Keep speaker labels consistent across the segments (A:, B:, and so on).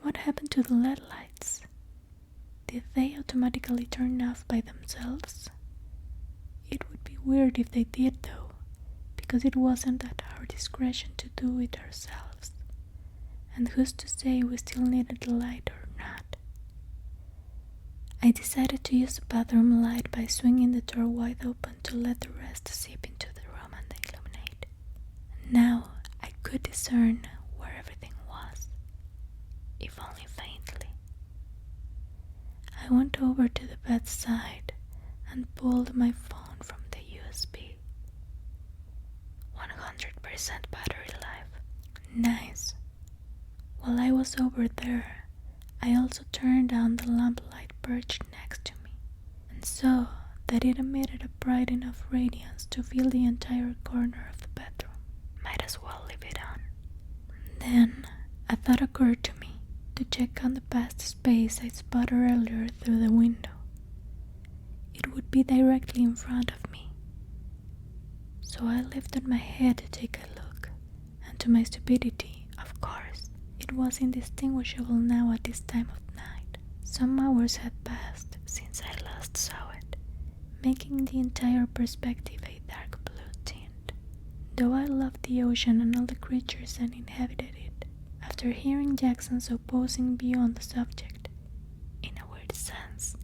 A: What happened to the LED lights? Did they automatically turn off by themselves? It would be weird if they did though, because it wasn't at our discretion to do it ourselves. And who's to say we still needed the light or not? I decided to use the bathroom light by swinging the door wide open to let the rest seep into the room and illuminate. Now I could discern where everything was, if only faintly. I went over to the bedside and pulled my phone from the USB. 100% battery life. Nice. While I was over there, I also turned down the lamplight perched next to me and saw that it emitted a bright enough radiance to fill the entire corner of the bedroom. Might as well leave it on. Then a thought occurred to me to check on the vast space I spotted earlier through the window. It would be directly in front of me. So I lifted my head to take a look, and to my stupidity, of course, it was indistinguishable now at this time of night. Some hours had passed since I last saw it, making the entire perspective a dark blue tint. Though I loved the ocean and all the creatures that inhabited it, after hearing Jackson's opposing view on the subject, in a weird sense,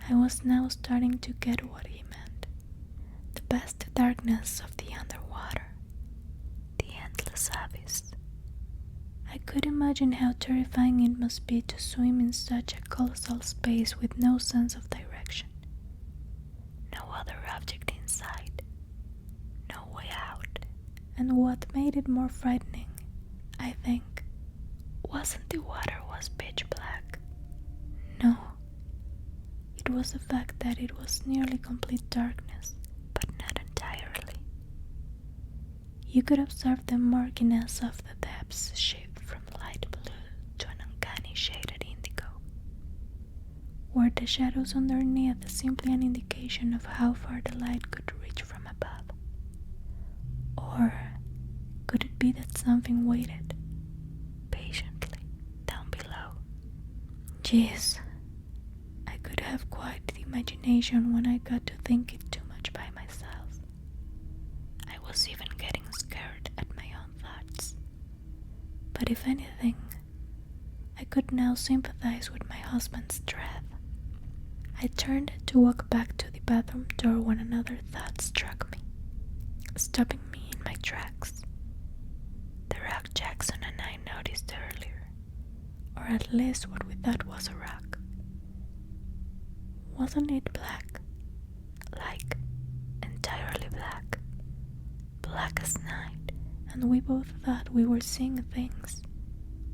A: I was now starting to get what he meant. The vast darkness of the underwater, the endless abyss. I could imagine how terrifying it must be to swim in such a colossal space with no sense of direction, no other object in sight, no way out. And what made it more frightening, I think, wasn't the water was pitch black. No, it was the fact that it was nearly complete darkness, but not entirely. You could observe the murkiness of the depths shift from light blue to an uncanny shaded indigo, where the shadows underneath is simply an indication of how far the light could reach from above. Or could it be that something waited patiently down below? Jeez, I could have quite the imagination when I got to thinking too much by myself. I was even getting scared at my own thoughts. But if anything, I could now sympathize with my husband's dread. I turned to walk back to the bathroom door when another thought struck me, stopping me in my tracks. The rock Jackson and I noticed earlier, or at least what we thought was a rock. Wasn't it black? Like, entirely black. Black as night, and we both thought we were seeing things,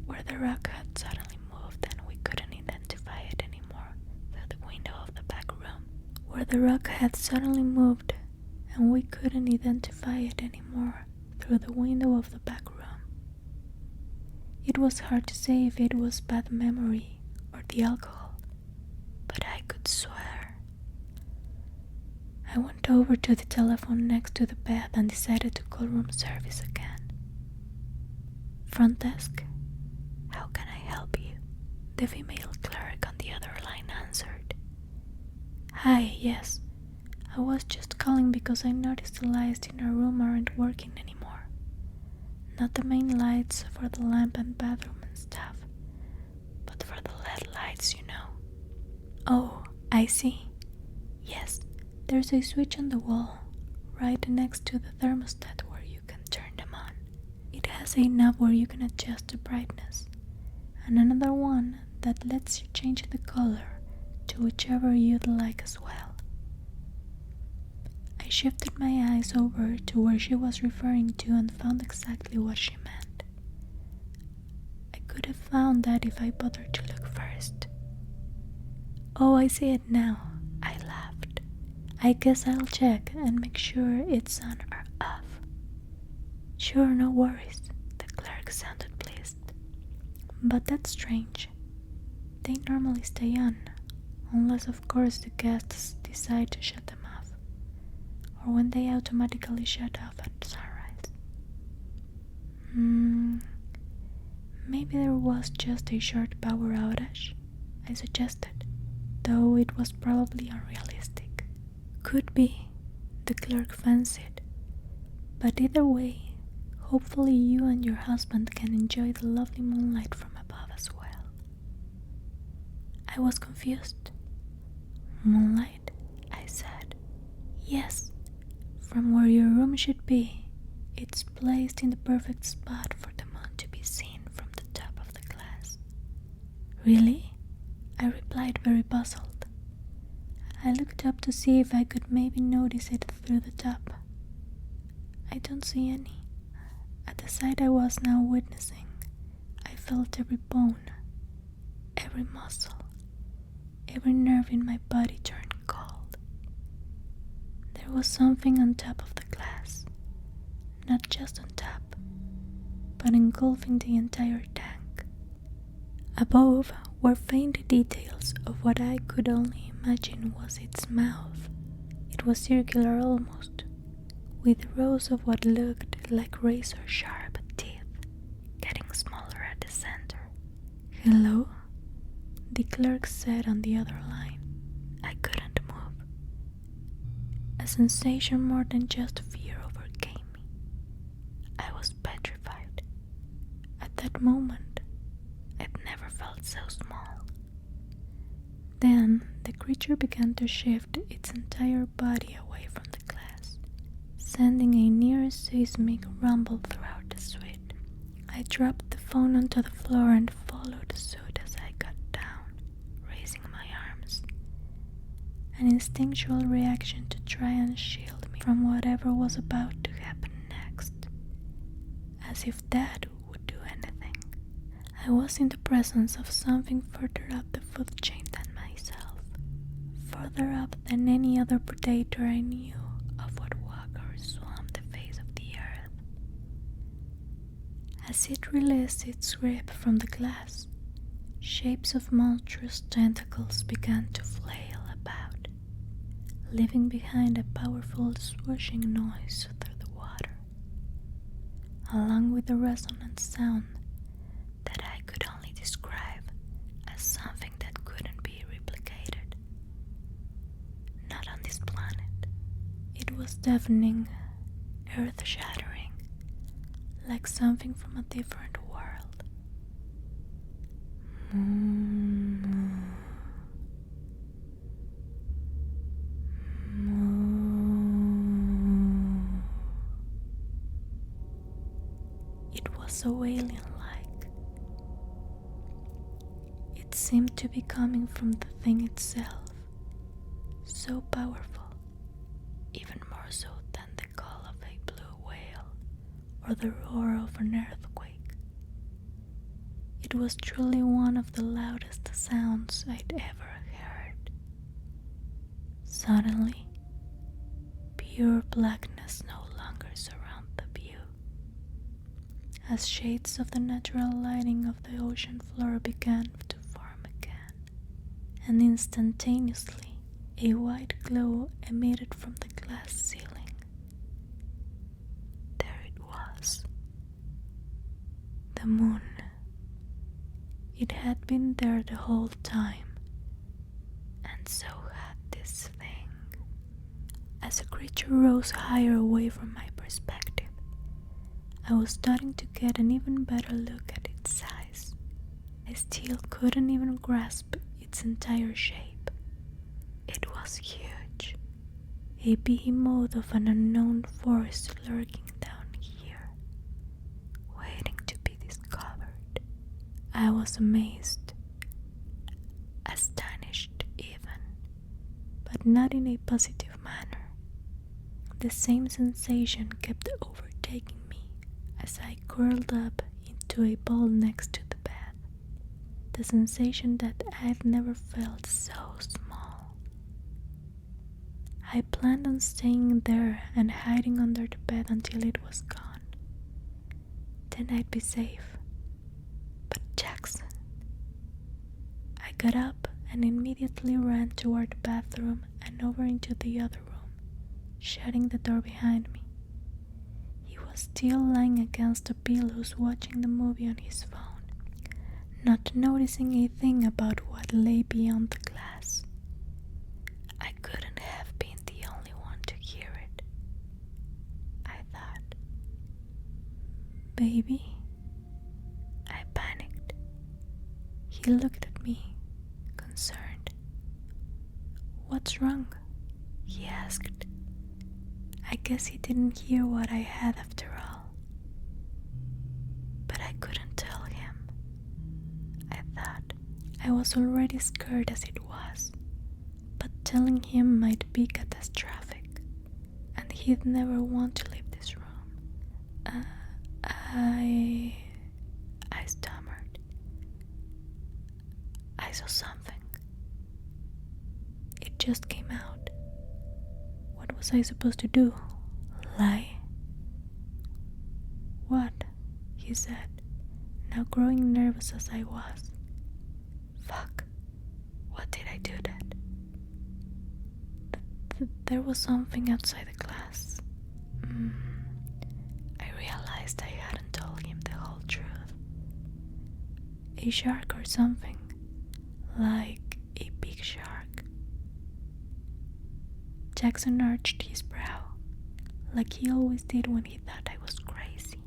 A: where the rock had suddenly moved and we couldn't identify it anymore through the window of the back room. Where the rock had suddenly moved and we couldn't identify it anymore through the window of the back room. It was hard to say if it was bad memory or the alcohol, but I could swear. I went over to the telephone next to the bed and decided to call room service again. Front desk, how can I help you? The female clerk on the other line answered. Hi, yes. I was just calling because I noticed the lights in our room aren't working anymore. Not the main lights for the lamp and bathroom and stuff, but for the LED lights, you know. Oh, I see. Yes, there's a switch on the wall, right next to the thermostat where you can turn them on. It has a knob where you can adjust the brightness, and another one that lets you change the color to whichever you'd like as well. I shifted my eyes over to where she was referring to and found exactly what she meant. I could have found that if I bothered to look first. Oh, I see it now, I laughed. I guess I'll check and make sure it's on or off. Sure, no worries, the clerk sounded pleased. But that's strange. They normally stay on, unless of course the guests decide to shut them off, or when they automatically shut off at sunrise. Maybe there was just a short power outage, I suggested, though it was probably unrealistic. Could be, the clerk fancied, but either way, hopefully you and your husband can enjoy the lovely moonlight from above as well. I was confused. Moonlight? I said. Yes, from where your room should be, it's placed in the perfect spot for the moon to be seen from the top of the glass. Really? I replied, very puzzled. I looked up to see if I could maybe notice it through the top. I don't see any. At the sight I was now witnessing, I felt every bone, every muscle, every nerve in my body turn cold. There was something on top of the glass, not just on top, but engulfing the entire tank. Above were faint details of what I could only imagine was its mouth. It was circular almost, with rows of what looked like razor-sharp teeth, getting smaller at the center. "Hello?" the clerk said on the other line. I couldn't move. A sensation more than just fear overcame me. I was petrified. At that moment, I'd never felt so small. Then the creature began to shift its entire body away from the glass, sending a near seismic rumble throughout the suite. I dropped the phone onto the floor and followed suit as I got down, raising my arms. An instinctual reaction to try and shield me from whatever was about to happen next, as if that would do anything. I was in the presence of something further up the food chain than myself, further up than any other predator I knew of what walked or swam the face of the earth. As it released its grip from the glass, shapes of monstrous tentacles began to flail about, leaving behind a powerful swooshing noise through the water, along with a resonant sound that I could only describe as something that couldn't be replicated. Not on this planet. It was deafening, earth-shattering, like something from a different world. It was so alien-like. It seemed to be coming from the thing itself, so powerful, even more so than the call of a blue whale or the roar of an earthquake. It was truly one of the loudest sounds I'd ever heard. Suddenly, pure blackness no longer surrounded the view, as shades of the natural lighting of the ocean floor began to form again, and instantaneously a white glow emitted from the glass ceiling. There it was. The moon. It had been there the whole time, and so had this thing. As the creature rose higher away from my perspective, I was starting to get an even better look at its size. I still couldn't even grasp its entire shape. It was huge, a behemoth of an unknown force lurking down here, waiting to be discovered. I was amazed, astonished even, but not in a positive manner. The same sensation kept overtaking me as I curled up into a ball next to the bed. The sensation that I'd never felt so small. I planned on staying there and hiding under the bed until it was gone. Then I'd be safe. But Jackson, I got up and immediately ran toward the bathroom and over into the other room, shutting the door behind me. He was still lying against the pillows watching the movie on his phone, not noticing a thing about what lay beyond the glass. I couldn't have been the only one to hear it, I thought. Baby? I panicked. He looked at me, concerned. What's wrong? He asked. I guess he didn't hear what I had after all. But I couldn't tell him. I thought. I was already scared as it was, but telling him might be catastrophic, and he'd never want to leave this room. I stammered. I saw something. It just came out. What was I supposed to do? Lie? What? He said, now growing nervous as I was. Fuck. What did I do that? There was something outside the glass. I realized I hadn't told him the whole truth. A shark or something. Like a big shark. Jackson arched his brow, like he always did when he thought I was crazy.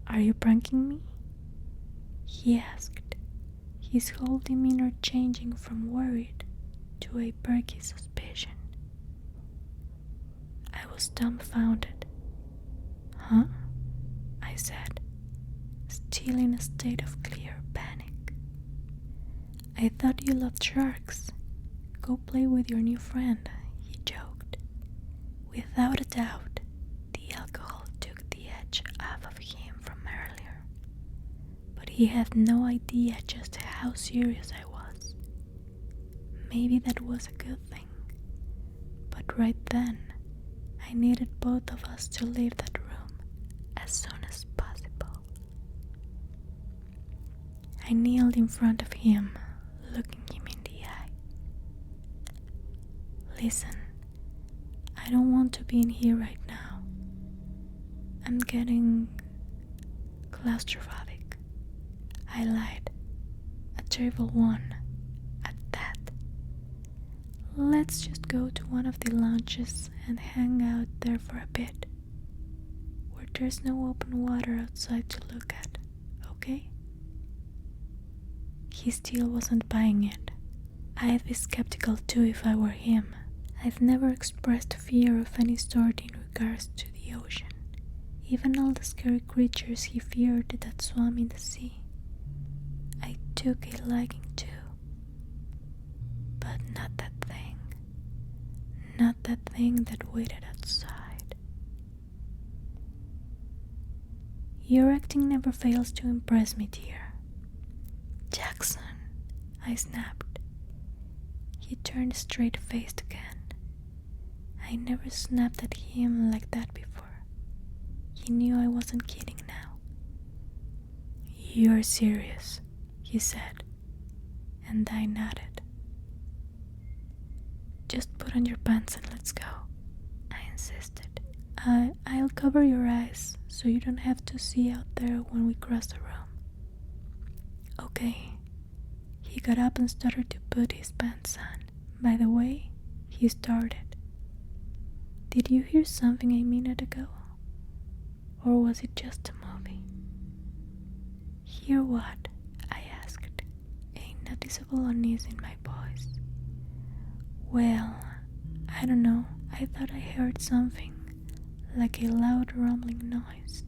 A: Are you pranking me? He asked, his whole demeanor changing from worried to a perky suspicion. I was dumbfounded. Huh? I said, still in a state of clear panic. I thought you loved sharks. Go play with your new friend, he joked. Without a doubt, the alcohol took the edge off of him from earlier. But he had no idea just how serious I was. Maybe that was a good thing. But right then, I needed both of us to leave that room as soon as possible. I kneeled in front of him, looking him in the eye. Listen, I don't want to be in here right now. I'm getting claustrophobic. I lied. A terrible one, at that. Let's just go to one of the lounges and hang out there for a bit, where there's no open water outside to look at, okay? He still wasn't buying it. I'd be skeptical too if I were him. I've never expressed fear of any sort in regards to the ocean. Even all the scary creatures he feared that swam in the sea, I took a liking to. But not that thing. Not that thing that waited outside. Your acting never fails to impress me, dear. Jackson, I snapped. He turned straight-faced again. I never snapped at him like that before. He knew I wasn't kidding now. You're serious, he said, and I nodded. Just put on your pants and let's go, I insisted. I'll cover your eyes so you don't have to see out there when we cross the room. Okay. He got up and started to put his pants on. By the way, he started. Did you hear something a minute ago? Or was it just a movie? Hear what? I asked, a noticeable unease in my voice. Well, I don't know. I thought I heard something, like a loud rumbling noise.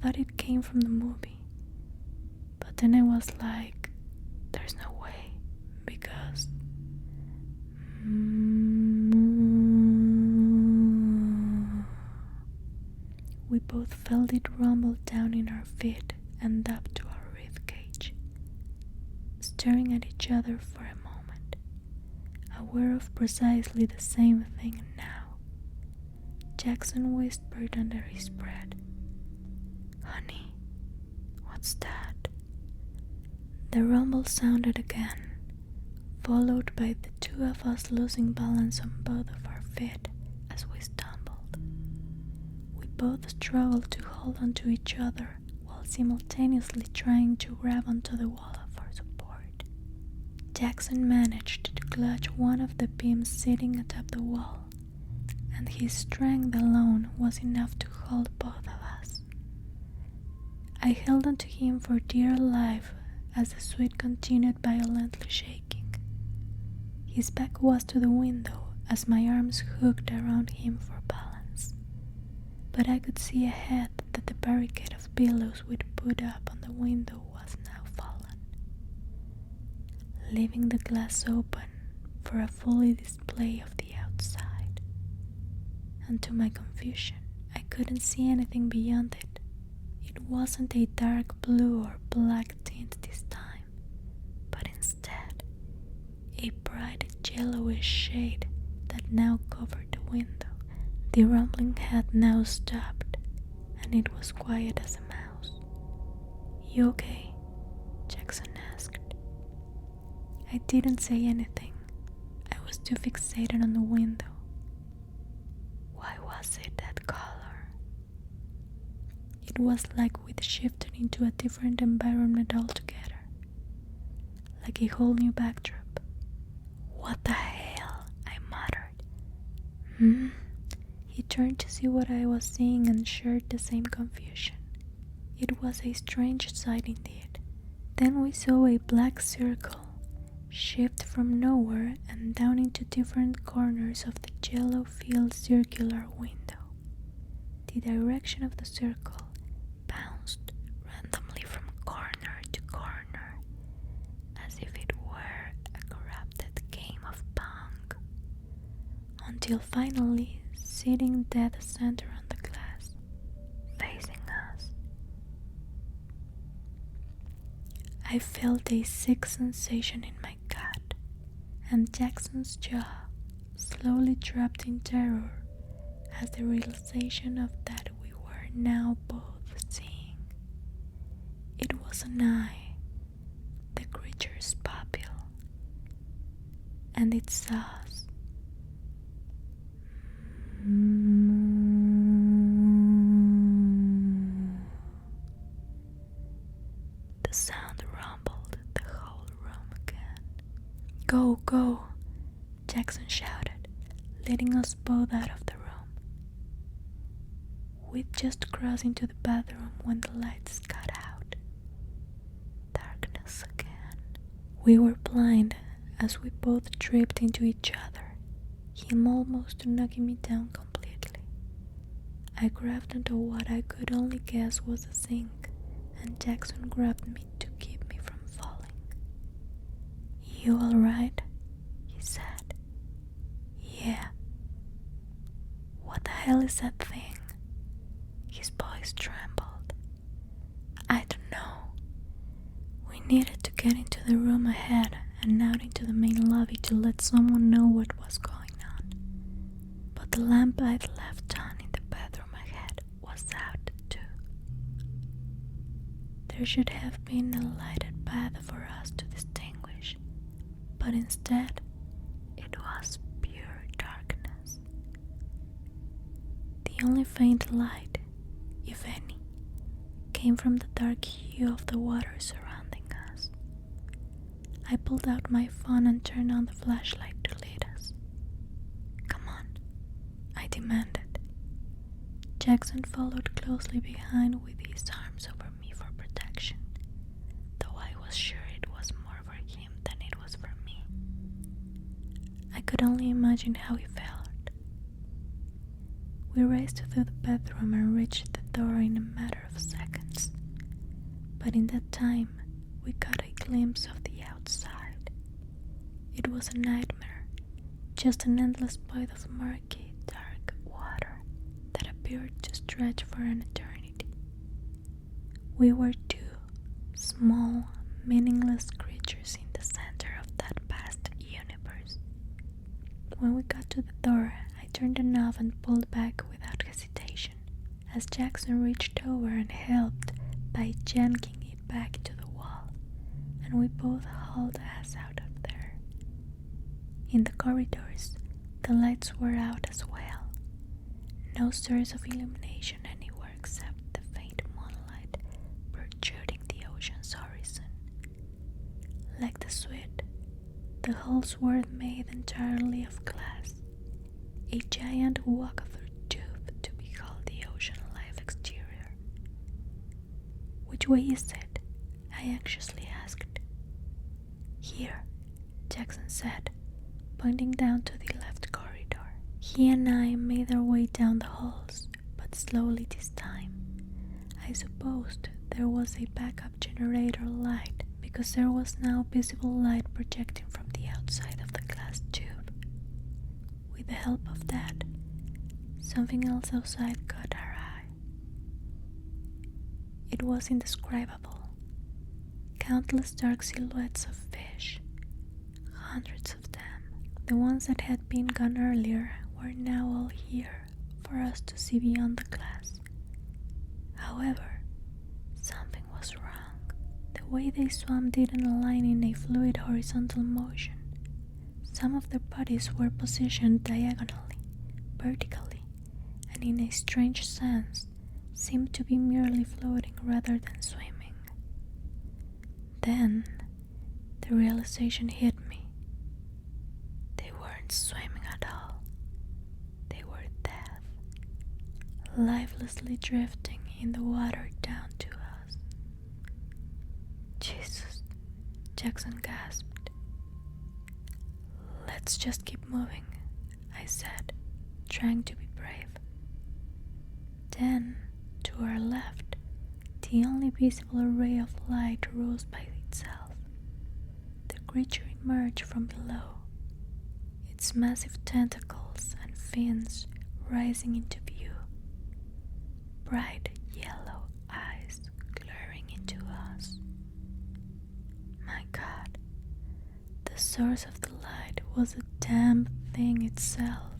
A: Thought it came from the movie. But then I was like, there's no way, because... We both felt it rumble down in our feet and up to our ribcage, staring at each other for a moment, aware of precisely the same thing now. Jackson whispered under his breath, "Honey, what's that?" The rumble sounded again, followed by the two of us losing balance on both of our feet as we stumbled. We both struggled to hold onto each other while simultaneously trying to grab onto the wall for support. Jackson managed to clutch one of the beams sitting atop the wall, and his strength alone was enough to hold both of us. I held onto him for dear life as the suite continued violently shaking. His back was to the window as my arms hooked around him for balance, but I could see ahead that the barricade of pillows we'd put up on the window was now fallen, leaving the glass open for a fully display of the outside. And to my confusion, I couldn't see anything beyond it. It wasn't a dark blue or black tint this time, but instead a bright yellowish shade that now covered the window. The rumbling had now stopped, and it was quiet as a mouse. "You okay?" Jackson asked. I didn't say anything. I was too fixated on the window. Why was it that color? It was like we'd shifted into a different environment altogether, like a whole new backdrop. "What the hell?" I muttered. He turned to see what I was seeing and shared the same confusion. It was a strange sight indeed. Then we saw a black circle shift from nowhere and down into different corners of the yellow-filled circular window. The direction of the circle bounced randomly from corner to corner, as if it were a corrupted game of pong, until finally sitting dead center on the glass, facing us. I felt a sick sensation in my gut, and Jackson's jaw slowly dropped in terror as the realization of that we were now both seeing. It was an eye, the creature's pupil, and it saw us. The sound rumbled the whole room again. "Go, go," Jackson shouted, leading us both out of the room. We'd just crossed into the bathroom when the lights cut out. Darkness again. We were blind as we both tripped into each other, him almost knocking me down completely. I grabbed onto what I could only guess was a sink, and Jackson grabbed me to keep me from falling. "You alright?" he said. "Yeah." "What the hell is that thing?" His voice trembled. "I don't know. We needed to get into the room ahead and out into the main lobby to let someone know what was going on. But the lamp I'd left on in the bedroom ahead was out too. There should have been a lighted path for us to distinguish, but instead it was pure darkness. The only faint light, if any, came from the dark hue of the water surrounding us. I pulled out my phone and turned on the flashlight to lead us. "Come on," I demanded. Jackson followed closely behind with his arms over me for protection, though I was sure it was more for him than it was for me. I could only imagine how he felt. We raced through the bedroom and reached the door in a matter of seconds, but in that time we caught a glimpse of the outside. It was a nightmare, just an endless void of murky, dark water that appeared to stretch for an eternity. We were two small, meaningless creatures in the center of that vast universe. When we got to the door, I turned the knob and pulled back without hesitation, as Jackson reached over and helped by yanking it back to the wall, and and we both hauled ass out of there. In the corridors, the lights were out as well. No source of illumination anywhere except the faint moonlight protruding the ocean's horizon. Like the suite, the halls were made entirely of glass, a giant walk-through tube to behold the ocean life exterior. "Which way is it?" I anxiously asked. "Here," Jackson said, pointing down to the left corridor. He and I made our way down the halls, but slowly this time. I supposed there was a backup generator light because there was now visible light projecting from the outside of the glass tube. With the help of that, something else outside caught our eye. It was indescribable. Countless dark silhouettes of fish, hundreds of them. The ones that had been gone earlier were now all here for us to see beyond the glass. However, something was wrong. The way they swam didn't align in a fluid horizontal motion. Some of their bodies were positioned diagonally, vertically, and in a strange sense seemed to be merely floating rather than swimming. Then, the realization hit me. They weren't swimming at all. They were dead, lifelessly drifting in the water down to us. "Jesus," Jackson gasped. "Let's just keep moving," I said, trying to be brave. Then, to our left, the only visible ray of light rose by itself. The creature emerged from below, its massive tentacles and fins rising into view. Bright yellow eyes glaring into us. My God, the source of the light was a damn thing itself.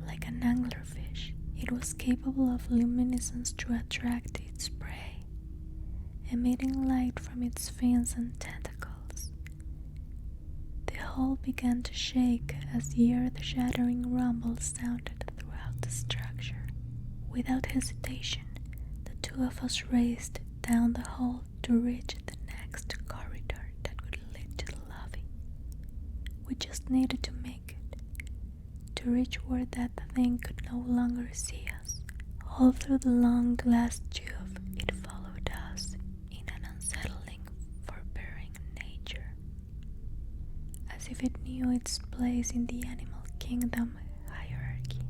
A: Like an anglerfish, it was capable of luminescence to attract its prey, emitting light from its fins and tentacles. The hall began to shake as the earth-shattering rumble sounded throughout the structure. Without hesitation, the two of us raced down the hall to reach the next corridor that would lead to the lobby. We just needed to make it, to reach where that thing could no longer see us. All through the long glass tube, it followed us in an unsettling, forbearing nature, as if it knew its place in the animal kingdom hierarchy.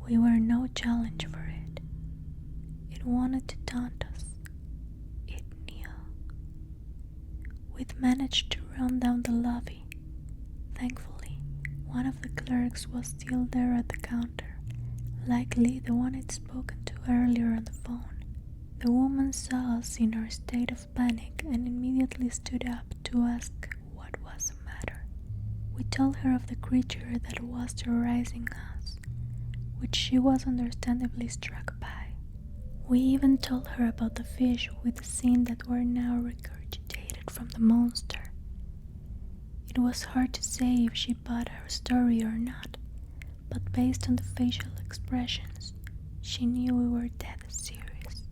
A: We were no challenge for it. It wanted to taunt us. It knew. We'd managed to run down the lobby. Thankfully, one of the clerks was still there at the counter, likely the one I'd spoken to earlier on the phone. The woman saw us in our state of panic and immediately stood up to ask what was the matter. We told her of the creature that was terrorizing us, which she was understandably struck by. We even told her about the fish we'd seen that were now regurgitated from the monster. It was hard to say if she bought our story or not, but based on the facial expressions, she knew we were dead serious.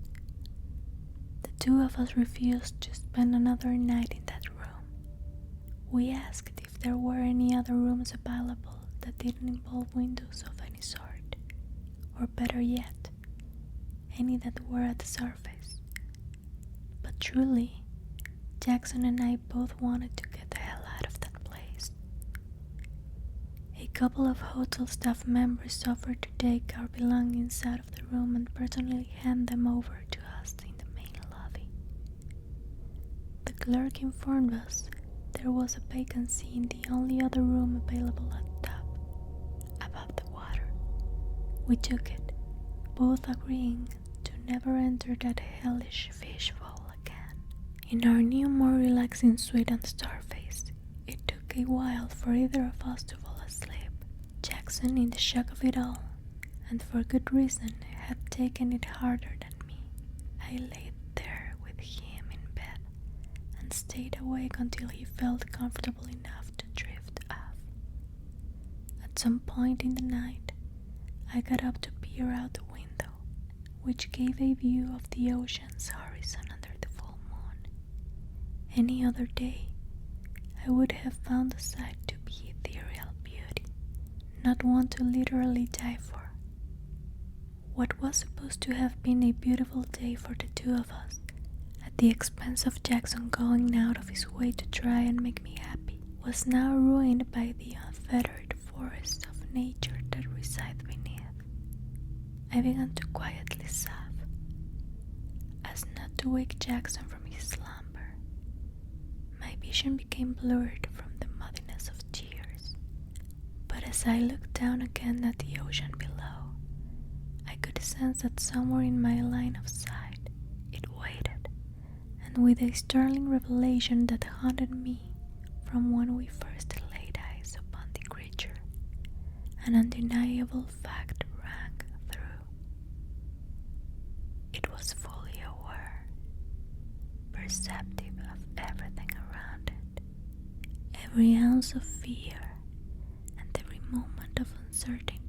A: The two of us refused to spend another night in that room. We asked if there were any other rooms available that didn't involve windows of any sort, or better yet, any that were at the surface. But truly, Jackson and I both wanted to get the hell out of that place. A couple of hotel staff members offered to take our belongings out of the room and personally hand them over to us in the main lobby. The clerk informed us there was a vacancy in the only other room available at the top, above the water. We took it, both agreeing to never enter that hellish fishbowl again. In our new, more relaxing suite on Starface, it took a while for either of us to fall asleep. Jackson, in the shock of it all, and for good reason, had taken it harder than me. I lay there with him in bed, stayed awake until he felt comfortable enough to drift off. At some point in the night, I got up to peer out the window, which gave a view of the ocean's horizon under the full moon. Any other day, I would have found the sight to be ethereal beauty, not one to literally die for. What was supposed to have been a beautiful day for the two of us, at the expense of Jackson going out of his way to try and make me happy, was now ruined by the unfettered forests of nature that reside beneath. I began to quietly sob, as not to wake Jackson from his slumber. My vision became blurred from the muddiness of tears, but as I looked down again at the ocean below, I could sense that somewhere in my line of sight it waited, and with a startling revelation that haunted me from when we first laid eyes upon the creature, an undeniable fact rang through. It was fully aware, perceptive of everything around it, every ounce of fear and every moment of uncertainty